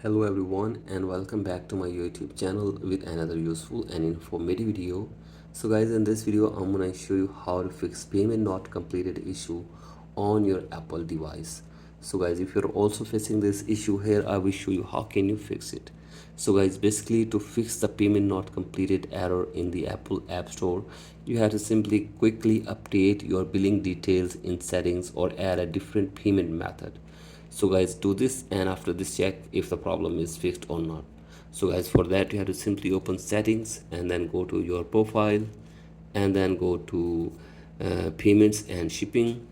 Hello everyone and welcome back to my YouTube channel with another useful and informative video. So guys, in this video I'm gonna show you how to fix payment not completed issue on your Apple device. So guys, if you're also facing this issue here, I will show you how can you fix it. So guys, basically to fix the payment not completed error in the Apple App Store, you have to simply quickly update your billing details in settings or add a different payment method. So guys, do this, and after this check if the problem is fixed or not. So guys, for that you have to simply open settings and then go to your profile and then go to payments and shipping,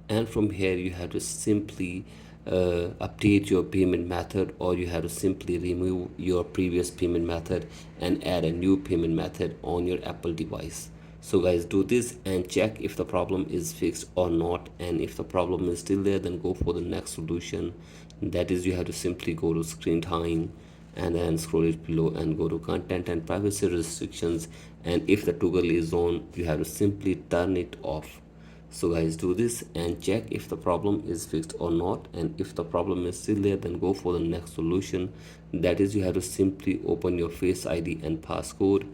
and from here you have to simply update your payment method, or you have to simply remove your previous payment method and add a new payment method on your Apple device. So guys, do this and check if the problem is fixed or not, and if the problem is still there, then go for the next solution. That is, you have to simply go to screen time and then scroll it below and go to content and privacy restrictions, and if the toggle is on, you have to simply turn it off. So guys, do this and check if the problem is fixed or not, and if the problem is still there, then go for the next solution. That is, you have to simply open your Face ID and passcode,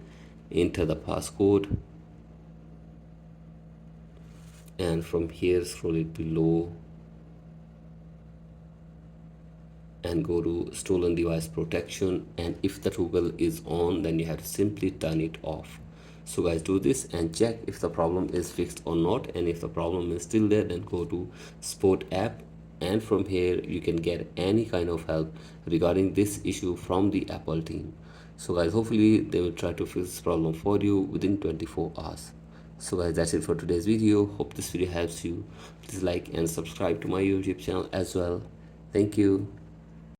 enter the passcode, and from here scroll it below and go to stolen device protection, and if the toggle is on, then you have to simply turn it off. So guys, do this and check if the problem is fixed or not, and if the problem is still there, then go to support app, and from here you can get any kind of help regarding this issue from the Apple team. So guys, hopefully they will try to fix this problem for you within 24 hours. So guys, that's it for today's video. Hope this video helps you. Please like and subscribe to my YouTube channel as well. Thank you.